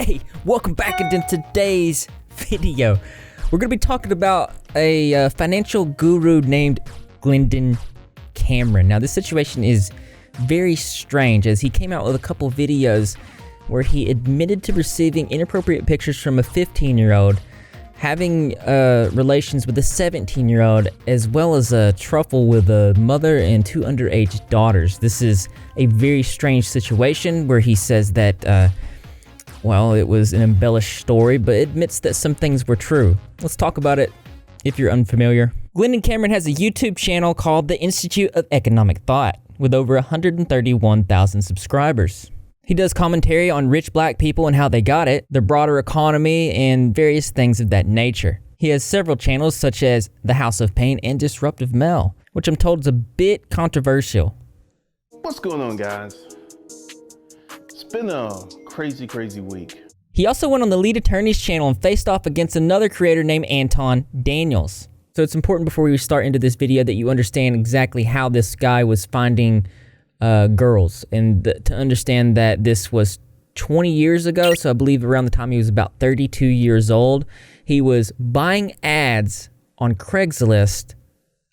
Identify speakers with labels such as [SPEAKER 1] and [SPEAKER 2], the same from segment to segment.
[SPEAKER 1] Hey, welcome back into today's video. We're going to be talking about a financial guru named Glendon Cameron. Now, this situation is very strange as he came out with a couple of videos where he admitted to receiving inappropriate pictures from a 15-year-old, having relations with a 17-year-old, as well as a truffle with a mother and two underage daughters. This is a very strange situation where he says that, well, it was an embellished story, but admits that some things were true. Let's talk about it if you're unfamiliar. Glendon Cameron has a YouTube channel called The Institute of Economic Thought with over 131,000 subscribers. He does commentary on rich black people and how they got it, the broader economy, and various things of that nature. He has several channels such as The House of Pain and Disruptive Mel, which I'm told is a bit controversial.
[SPEAKER 2] What's going on, guys? It's been a crazy week.
[SPEAKER 1] He also went on the lead attorney's channel and faced off against another creator named Anton Daniels. So it's important before we start into this video that you understand exactly how this guy was finding girls, and to understand that this was 20 years ago, so I believe around the time he was about 32 years old. He was buying ads on Craigslist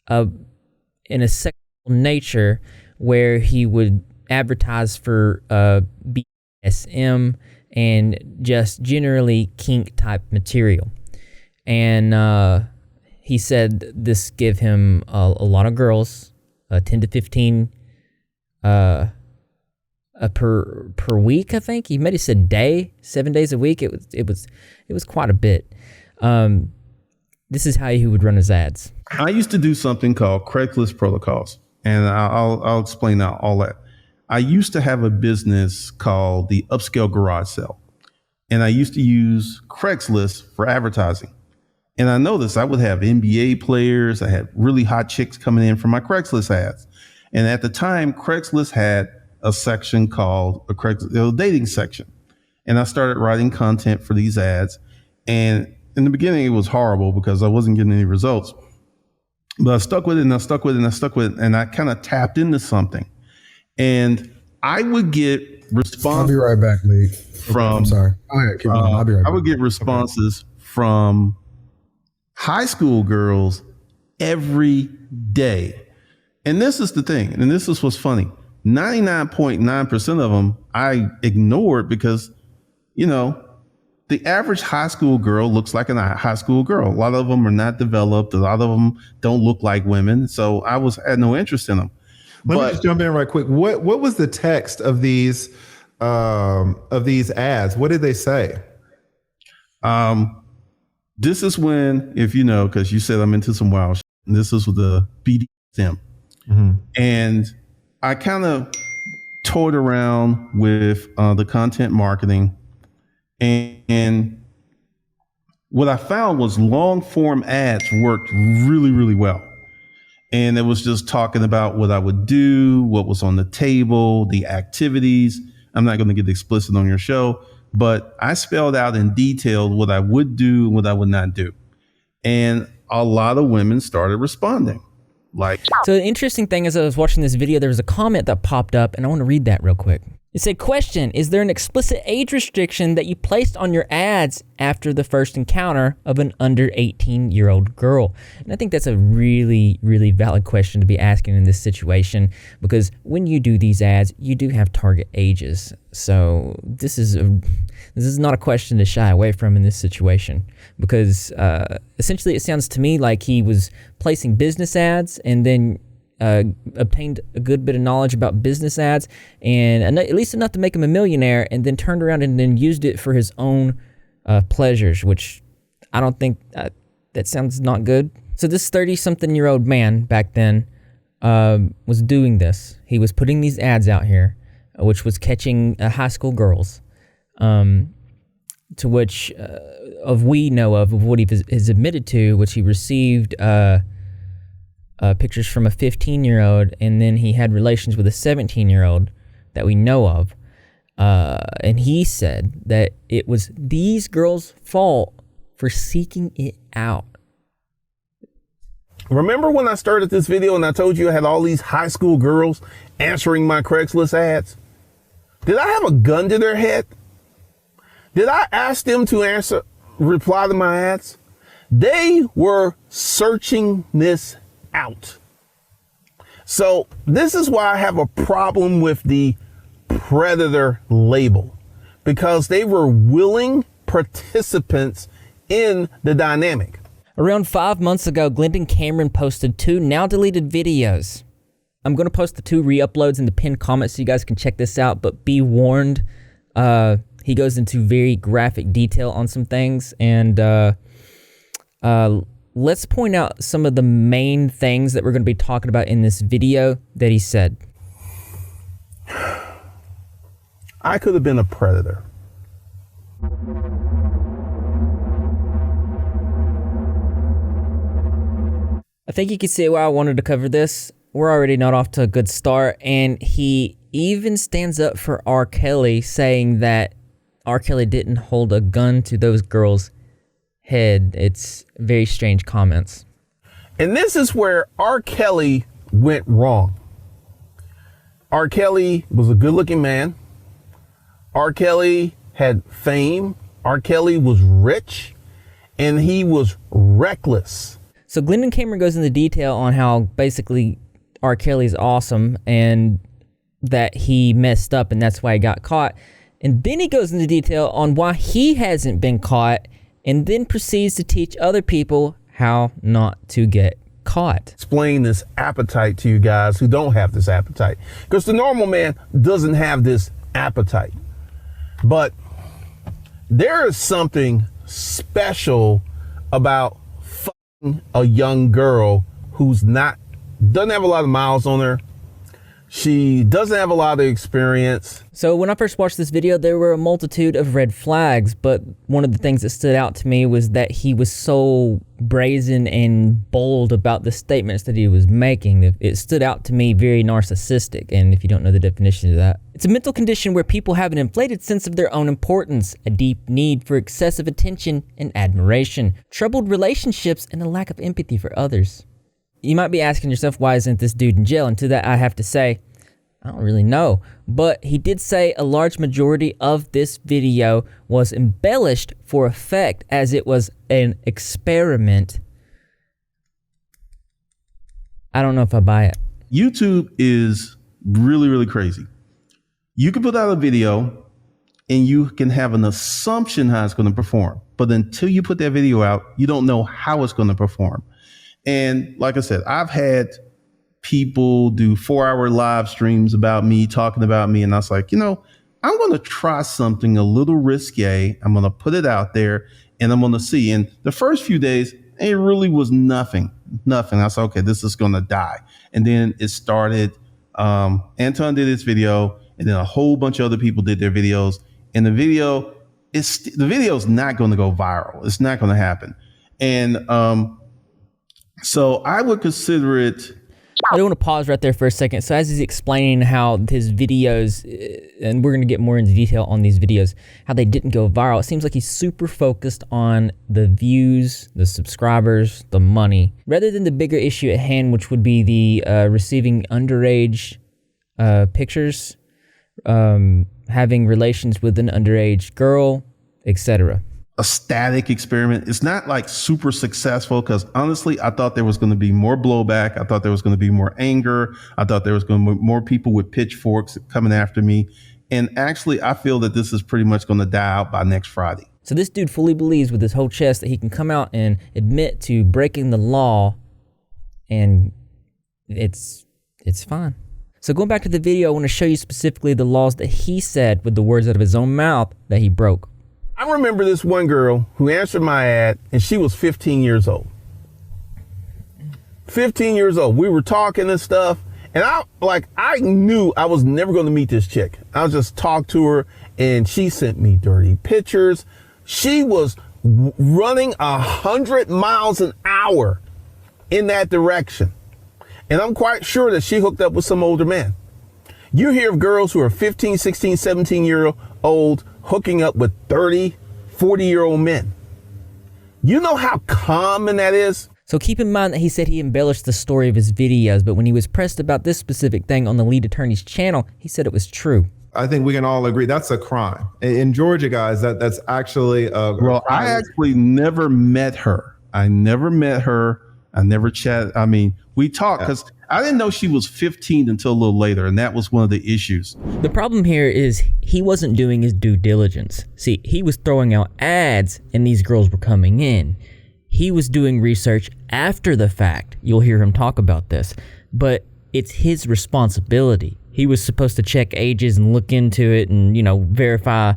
[SPEAKER 1] in a sexual nature where he would advertise for BDSM and just generally kink type material. And he said this gave him a lot of girls, 10 to 15 per week, I think. He might have said day, 7 days a week. It was quite a bit. This is how he would run his ads.
[SPEAKER 2] I used to do something called Craigslist protocols, and I'll explain out all that. I used to have a business called the Upscale Garage Sale, and I used to use Craigslist for advertising. And I noticed I would have NBA players. I had really hot chicks coming in for my Craigslist ads. And at the time, Craigslist had a section called a dating section. And I started writing content for these ads. And in the beginning, it was horrible because I wasn't getting any results. But I stuck with it and I stuck with it and I stuck with it. And I kind of tapped into something. And I would get responses.
[SPEAKER 3] I'll be right back, Lee. I'm sorry. Go ahead, keep going. I'll be right back.
[SPEAKER 2] I would get responses from high school girls every day. And this is the thing, and this is what's funny. 99.9% of them I ignored because, the average high school girl looks like a high school girl. A lot of them are not developed. A lot of them don't look like women. So I had no interest in them.
[SPEAKER 4] Let me just jump in right quick. What was the text of these ads? What did they say?
[SPEAKER 2] This is when, if you know, because you said I'm into some wild shit, and this is with the BDSM. Mm-hmm. And I kind of toyed around with the content marketing, and what I found was long form ads worked really well. And it was just talking about what I would do, what was on the table, the activities. I'm not going to get explicit on your show, but I spelled out in detail what I would do and what I would not do. And a lot of women started responding.
[SPEAKER 1] So the interesting thing is, I was watching this video, there was a comment that popped up, and I want to read that real quick. It said, question, is there an explicit age restriction that you placed on your ads after the first encounter of an under 18-year-old girl? And I think that's a really valid question to be asking in this situation, because when you do these ads, you do have target ages. So this is not a question to shy away from in this situation, because essentially it sounds to me like he was placing business ads and then obtained a good bit of knowledge about business ads, and at least enough to make him a millionaire, and then turned around and then used it for his own pleasures, which I don't think that sounds not good. So this 30-something-year-old man back then was doing this. He was putting these ads out here, which was catching high school girls, to which we know of what he has admitted to, which he received pictures from a 15-year-old, and then he had relations with a 17-year-old that we know of. And he said that it was these girls' fault for seeking it out.
[SPEAKER 2] Remember when I started this video and I told you I had all these high school girls answering my Craigslist ads? Did I have a gun to their head?
[SPEAKER 5] Did I ask them to reply to my ads? They were searching this out. So this is why I have a problem with the predator label, because they were willing participants in the dynamic.
[SPEAKER 1] Around 5 months ago, Glendon Cameron posted 2 now deleted videos. I'm going to post the 2 re-uploads in the pinned comments so you guys can check this out, but be warned, he goes into very graphic detail on some things, and let's point out some of the main things that we're going to be talking about in this video that he said.
[SPEAKER 5] I could have been a predator.
[SPEAKER 1] I think you can see why I wanted to cover this. We're already not off to a good start, and he even stands up for R. Kelly, saying that R. Kelly didn't hold a gun to those girls' head. It's very strange comments.
[SPEAKER 5] And this is where R. Kelly went wrong. R. Kelly was a good-looking man. R. Kelly had fame. R. Kelly was rich, and he was reckless.
[SPEAKER 1] So Glendon Cameron goes into detail on how basically R. Kelly's awesome and that he messed up and that's why he got caught. And then he goes into detail on why he hasn't been caught, and then proceeds to teach other people how not to get caught.
[SPEAKER 5] Explain this appetite to you guys who don't have this appetite, because the normal man doesn't have this appetite. But there is something special about fucking a young girl who's doesn't have a lot of miles on her. She doesn't have a lot of experience.
[SPEAKER 1] So when I first watched this video, there were a multitude of red flags, but one of the things that stood out to me was that he was so brazen and bold about the statements that he was making. It stood out to me very narcissistic, and if you don't know the definition of that, it's a mental condition where people have an inflated sense of their own importance, a deep need for excessive attention and admiration, troubled relationships, and a lack of empathy for others. You might be asking yourself, why isn't this dude in jail? And to that, I have to say, I don't really know. But he did say a large majority of this video was embellished for effect, as it was an experiment. I don't know if I buy it.
[SPEAKER 2] YouTube is really, really crazy. You can put out a video and you can have an assumption how it's going to perform. But until you put that video out, you don't know how it's going to perform. And like I said, I've had people do 4-hour live streams about me, talking about me. And I was like, I'm going to try something a little risque. I'm going to put it out there and I'm going to see. And the first few days, it really was nothing. I said, okay, this is going to die. And then it started. Anton did his video, and then a whole bunch of other people did their videos. And the video is not going to go viral. It's not going to happen. And, so I would consider it.
[SPEAKER 1] I do want to pause right there for a second. So as he's explaining how his videos, and we're going to get more into detail on these videos, how they didn't go viral, it seems like he's super focused on the views, the subscribers, the money, rather than the bigger issue at hand, which would be the receiving underage pictures, having relations with an underage girl, etc.
[SPEAKER 2] A static experiment. It's not like super successful, because honestly, I thought there was going to be more blowback. I thought there was going to be more anger. I thought there was going to be more people with pitchforks coming after me. And actually, I feel that this is pretty much going to die out by next Friday.
[SPEAKER 1] So this dude fully believes with his whole chest that he can come out and admit to breaking the law, and it's fine. So going back to the video, I want to show you specifically the laws that he said with the words out of his own mouth that he broke.
[SPEAKER 5] I remember this one girl who answered my ad, and she was 15 years old. 15 years old. We were talking and stuff, and I knew I was never going to meet this chick. I just talked to her, and she sent me dirty pictures. She was running 100 miles an hour in that direction. And I'm quite sure that she hooked up with some older man. You hear of girls who are 15, 16, 17-year-old hooking up with 30, 40-year-old men. You know how common that is?
[SPEAKER 1] So keep in mind that he said he embellished the story of his videos, but when he was pressed about this specific thing on the lead attorney's channel, he said it was true.
[SPEAKER 4] I think we can all agree that's a crime in Georgia, guys. That's actually a
[SPEAKER 2] Well,
[SPEAKER 4] crime.
[SPEAKER 2] I actually never met her. I never chatted. I mean, we talked because I didn't know she was 15 until a little later, and that was one of the issues.
[SPEAKER 1] The problem here is he wasn't doing his due diligence. See, he was throwing out ads and these girls were coming in. He was doing research after the fact. You'll hear him talk about this, but it's his responsibility. He was supposed to check ages and look into it and, verify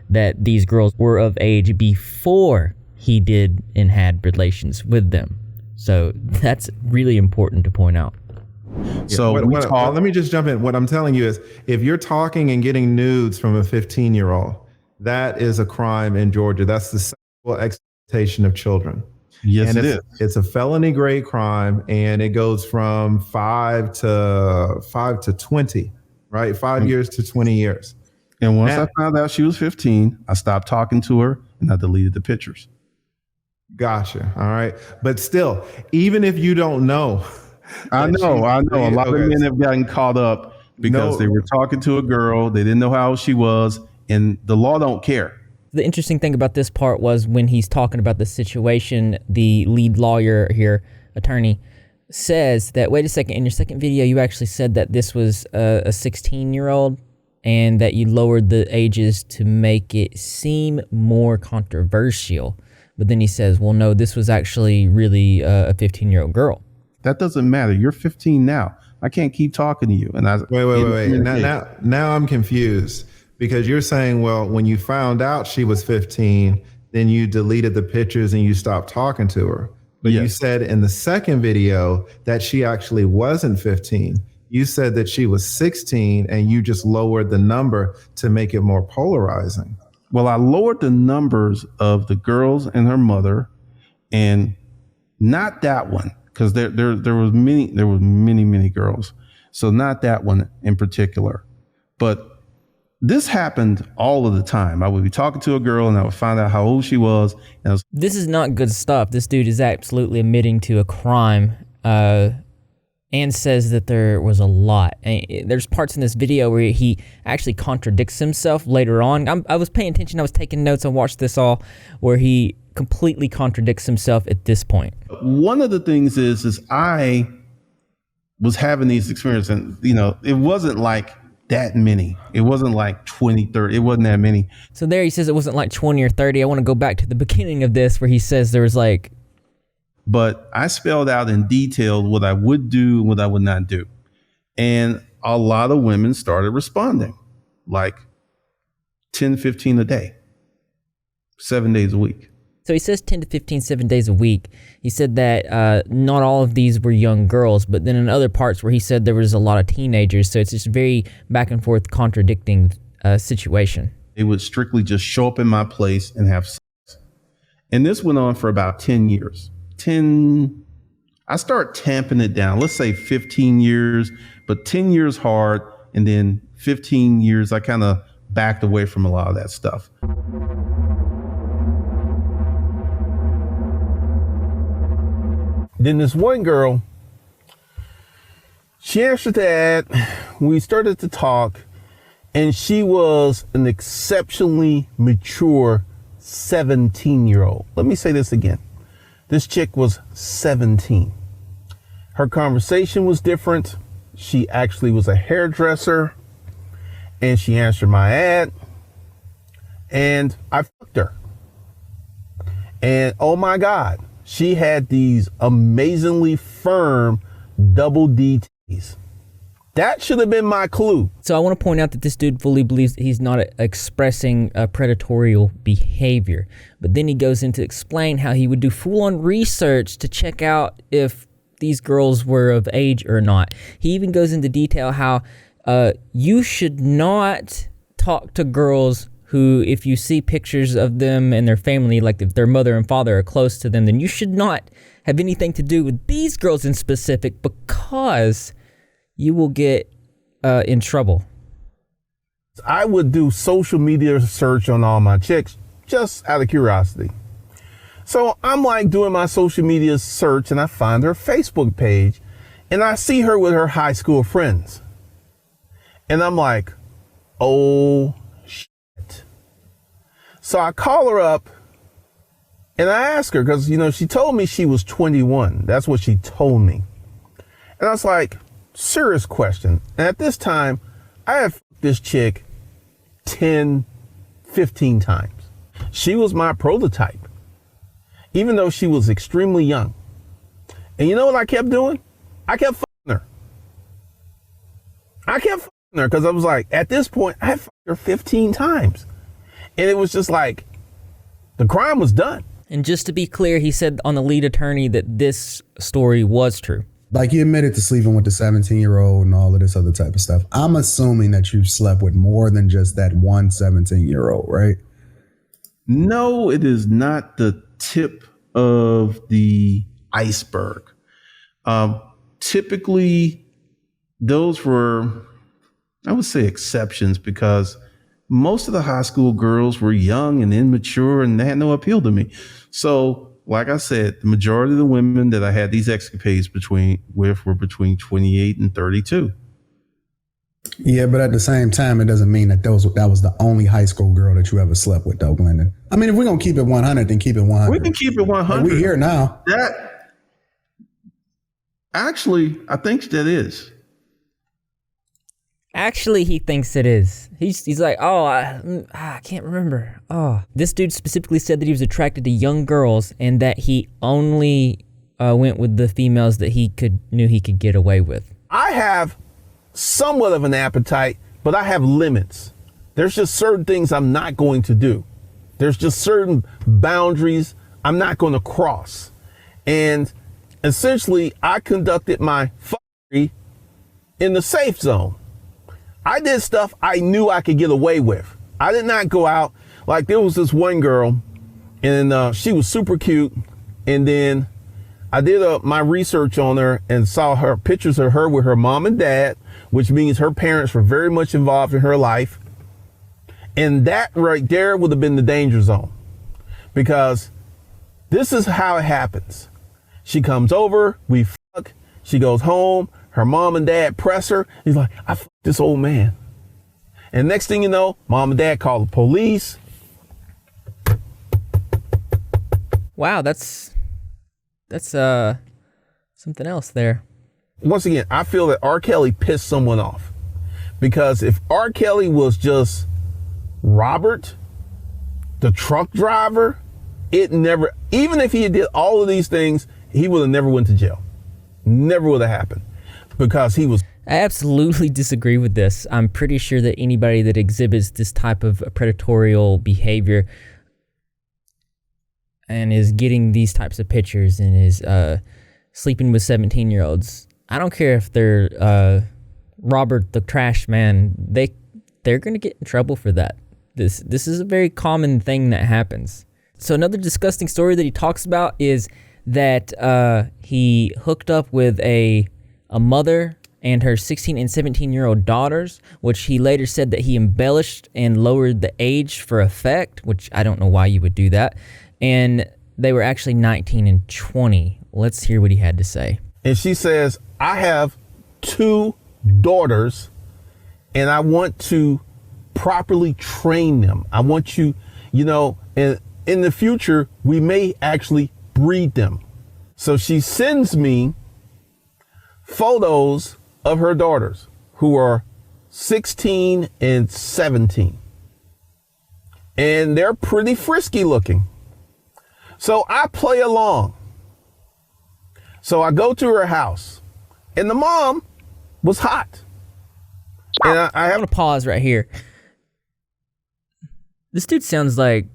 [SPEAKER 1] that these girls were of age before he did and had relations with them. So that's really important to point out.
[SPEAKER 2] So
[SPEAKER 4] let me just jump in. What I'm telling you is, if you're talking and getting nudes from a 15-year-old, that is a crime in Georgia. That's the sexual exploitation of children.
[SPEAKER 2] Yes,
[SPEAKER 4] and
[SPEAKER 2] it is.
[SPEAKER 4] It's a felony grade crime, and it goes from 5 to 20, right? 5 years to 20 years.
[SPEAKER 2] And once I found out she was 15, I stopped talking to her and I deleted the pictures.
[SPEAKER 4] Gotcha. All right. But still, even if you don't know.
[SPEAKER 2] I know. A lot of men have gotten caught up because they were talking to a girl. They didn't know how old she was, and the law don't care.
[SPEAKER 1] The interesting thing about this part was when he's talking about the situation, the lead lawyer here, attorney, says that, wait a second, in your second video, you actually said that this was a 16-year-old and that you lowered the ages to make it seem more controversial. But then he says, well, no, this was actually really a 15-year-old girl.
[SPEAKER 2] That doesn't matter. You're 15 now. I can't keep talking to you. And
[SPEAKER 4] wait. Now I'm confused, because you're saying, well, when you found out she was 15, then you deleted the pictures and you stopped talking to her. But you said in the second video that she actually wasn't 15. You said that she was 16 and you just lowered the number to make it more polarizing.
[SPEAKER 2] Well, I lowered the numbers of the girls and her mother, and not that one, because there were many girls. So not that one in particular. But this happened all of the time. I would be talking to a girl and I would find out how old she was.
[SPEAKER 1] This is not good stuff. This dude is absolutely admitting to a crime and says that there was a lot. And there's parts in this video where he actually contradicts himself later on. I was paying attention. I was taking notes. I watched this all where he completely contradicts himself at this point.
[SPEAKER 2] One of the things is I was having these experiences, and it wasn't like that many. It wasn't like 20, 30. It wasn't that many.
[SPEAKER 1] So there he says it wasn't like 20 or 30. I want to go back to the beginning of this where he says there was like...
[SPEAKER 2] But I spelled out in detail what I would do and what I would not do. And a lot of women started responding, like 10, 15 a day, 7 days a week.
[SPEAKER 1] So he says 10 to 15, 7 days a week. He said that not all of these were young girls, but then in other parts where he said there was a lot of teenagers. So it's just very back and forth contradicting situation.
[SPEAKER 2] They would strictly just show up in my place and have sex. And this went on for about 10 years. I start tamping it down. Let's say 15 years, but 10 years hard. And then 15 years, I kind of backed away from a lot of that stuff.
[SPEAKER 5] Then this one girl, she answered the ad. We started to talk, and she was an exceptionally mature 17-year-old. Let me say this again. This chick was 17. Her conversation was different. She actually was a hairdresser, and she answered my ad, and I fucked her. And oh my God, she had these amazingly firm double D titties. That should have been my clue.
[SPEAKER 1] So I want to point out that this dude fully believes that he's not expressing predatorial behavior. But then he goes in to explain how he would do full-on research to check out if these girls were of age or not. He even goes into detail how you should not talk to girls who, if you see pictures of them and their family, like if their mother and father are close to them, then you should not have anything to do with these girls in specific, because you will get in trouble.
[SPEAKER 5] I would do social media search on all my chicks just out of curiosity. So I'm like doing my social media search, and I find her Facebook page, and I see her with her high school friends. And I'm like, oh shit. So I call her up and I ask her, because, she told me she was 21. That's what she told me. And I was like, serious question. And at this time, I had this chick 10, 15 times. She was my prototype, even though she was extremely young. And you know what I kept doing? I kept fucking her. I kept fucking her because I was like, at this point, I had fucked her 15 times. And it was just like, the crime was done.
[SPEAKER 1] And just to be clear, he said on the lead attorney that this story was true.
[SPEAKER 3] Like, you admitted to sleeping with the 17-year-old and all of this other type of stuff. I'm assuming that you've slept with more than just that one 17-year-old, right?
[SPEAKER 2] No, it is not the tip of the iceberg. Typically, those were, I would say, exceptions, because most of the high school girls were young and immature and they had no appeal to me. So, like I said, the majority of the women that I had these escapades with were between 28 and 32.
[SPEAKER 3] Yeah, but at the same time, it doesn't mean that that was the only high school girl that you ever slept with, though, Glendon. I mean, if we're going to keep it 100, then keep it 100.
[SPEAKER 2] We can keep it 100.
[SPEAKER 3] Like, we here now.
[SPEAKER 2] Actually, I think that is.
[SPEAKER 1] Actually, he thinks it is. He's like, I can't remember. This dude specifically said that he was attracted to young girls and that he only went with the females that he knew he could get away with.
[SPEAKER 5] I have somewhat of an appetite, but I have limits. There's just certain things I'm not going to do. There's just certain boundaries I'm not going to cross. And essentially, I conducted my fuckery in the safe zone. I did stuff I knew I could get away with. I did not go out. Like, there was this one girl, and she was super cute. And then I did my research on her and saw her pictures of her with her mom and dad, which means her parents were very much involved in her life. And that right there would have been the danger zone, because this is how it happens. She comes over, we fuck, she goes home, her mom and dad press her. He's like, I fucked this old man. And next thing you know, mom and dad call the police.
[SPEAKER 1] Wow, that's something else there.
[SPEAKER 5] Once again, I feel that R. Kelly pissed someone off, because if R. Kelly was just Robert, the truck driver, even if he did all of these things, he would have never went to jail. Never would have happened, because he was.
[SPEAKER 1] I absolutely disagree with this. I'm pretty sure that anybody that exhibits this type of predatory behavior and is getting these types of pictures and is sleeping with 17-year-olds, I don't care if they're Robert the trash man, they're going to get in trouble for that. This is a very common thing that happens. So another disgusting story that he talks about is that he hooked up with a mother and her 16 and 17-year-old daughters, which he later said that he embellished and lowered the age for effect, which I don't know why you would do that. And they were actually 19 and 20. Let's hear what he had to say.
[SPEAKER 5] And she says, I have 2 daughters and I want to properly train them. I want you, and in the future, we may actually breed them. So she sends me photos of her daughters, who are 16 and 17. And they're pretty frisky looking. So I play along. So I go to her house, and the mom was hot. And I have
[SPEAKER 1] to pause right here. This dude sounds like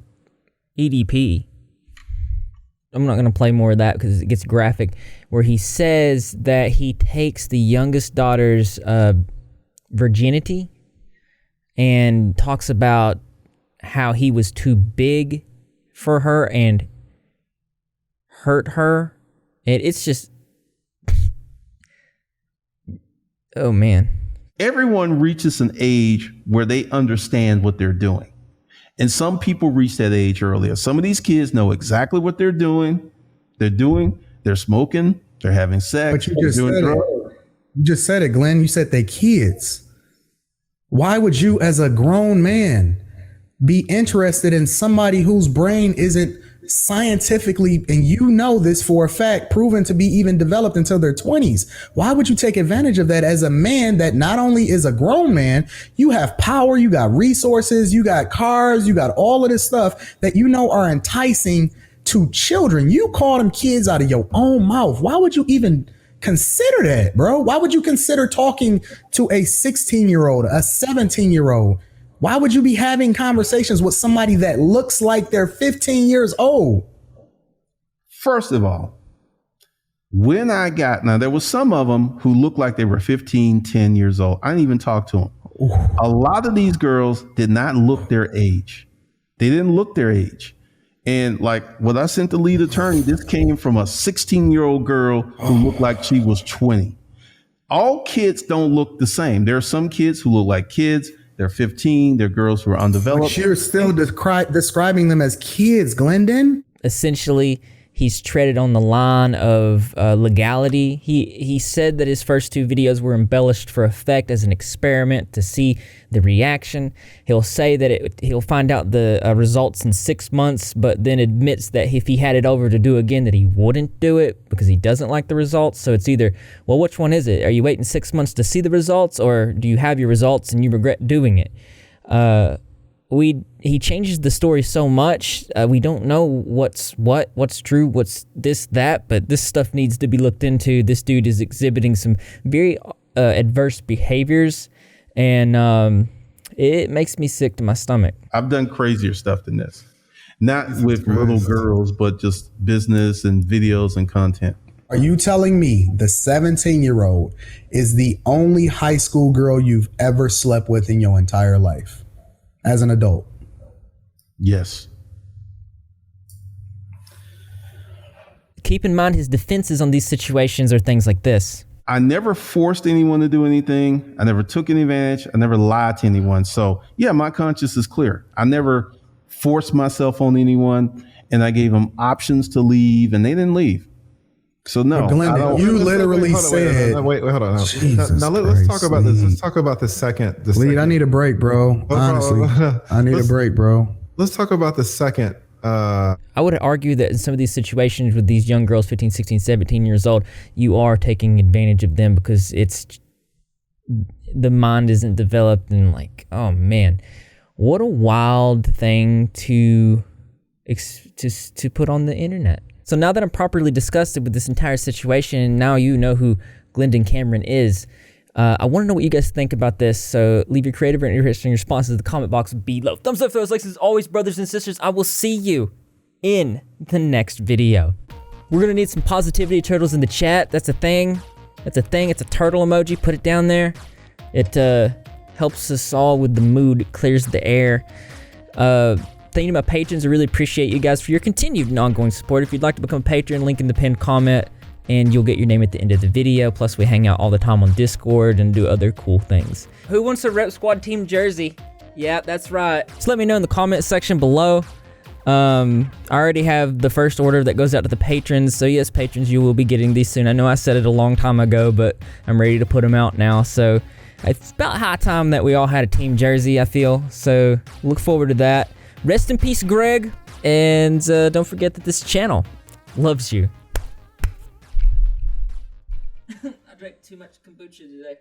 [SPEAKER 1] EDP. I'm not going to play more of that because it gets graphic, where he says that he takes the youngest daughter's virginity and talks about how he was too big for her and hurt her. And it's just, oh man.
[SPEAKER 2] Everyone reaches an age where they understand what they're doing. And some people reach that age earlier. Some of these kids know exactly what they're doing. They're smoking, they're having sex.
[SPEAKER 3] But you just said it. You just said it, Glenn. You said they kids. Why would you, as a grown man, be interested in somebody whose brain isn't scientifically, and you know this for a fact, proven to be even developed until their 20s? Why would you take advantage of that as a man that not only is a grown man, you have power, you got resources, you got cars, you got all of this stuff that you know are enticing to children? You call them kids out of your own mouth. Why would you even consider that, bro? Why would you consider talking to a 16-year-old, a 17-year-old? Why would you be having conversations with somebody that looks like they're 15 years old?
[SPEAKER 2] First of all, now there was some of them who looked like they were 15, 10 years old. I didn't even talk to them. Ooh. A lot of these girls did not look their age. They didn't look their age. And like when I sent the lead attorney, this came from a 16-year-old girl who looked like she was 20. All kids don't look the same. There are some kids who look like kids. They're 15. They're girls who are undeveloped.
[SPEAKER 3] But you're still describing them as kids, Glendon.
[SPEAKER 1] Essentially, he's treaded on the line of legality. He said that his first 2 videos were embellished for effect as an experiment to see the reaction. He'll say that he'll find out the results in 6 months, but then admits that if he had it over to do again, that he wouldn't do it because he doesn't like the results. So it's either, well, which one is it? Are you waiting 6 months to see the results, or do you have your results and you regret doing it? He changes the story so much, we don't know what's true, what's this, that, but this stuff needs to be looked into. This dude is exhibiting some very adverse behaviors, and it makes me sick to my stomach.
[SPEAKER 2] I've done crazier stuff than this. Not with little girls, but just business and videos and content.
[SPEAKER 3] Are you telling me the 17-year-old is the only high school girl you've ever slept with in your entire life as an adult?
[SPEAKER 2] Yes.
[SPEAKER 1] Keep in mind his defenses on these situations are things like this.
[SPEAKER 2] I never forced anyone to do anything. I never took any advantage. I never lied to anyone. So yeah, my conscience is clear. I never forced myself on anyone, and I gave them options to leave, and they didn't leave. So no,
[SPEAKER 3] Glendon, you literally said.
[SPEAKER 4] Wait, hold on. Now let's talk about this. Let's talk about the second.
[SPEAKER 3] I need a break, bro. Honestly, I need a break, bro.
[SPEAKER 4] Let's talk about the second.
[SPEAKER 1] I would argue that in some of these situations with these young girls, 15, 16, 17 years old, you are taking advantage of them because the mind isn't developed, and like, oh man, what a wild thing to put on the internet. So now that I'm properly disgusted with this entire situation, and now you know who Glendon Cameron is, I want to know what you guys think about this. So leave your creative and interesting responses in the comment box below. Thumbs up for those likes. As always, brothers and sisters, I will see you in the next video. We're going to need some positivity turtles in the chat. That's a thing. It's a turtle emoji. Put it down there. It helps us all with the mood. It clears the air. Thank you to my patrons. I really appreciate you guys for your continued and ongoing support. If you'd like to become a patron, link in the pinned comment, and you'll get your name at the end of the video. Plus, we hang out all the time on Discord and do other cool things. Who wants a Rep Squad team jersey? Yeah, that's right. Just let me know in the comment section below. I already have the first order that goes out to the patrons. So yes, patrons, you will be getting these soon. I know I said it a long time ago, but I'm ready to put them out now. So it's about high time that we all had a team jersey, I feel. So look forward to that. Rest in peace, Greg. And don't forget that this channel loves you. I drank too much kombucha today.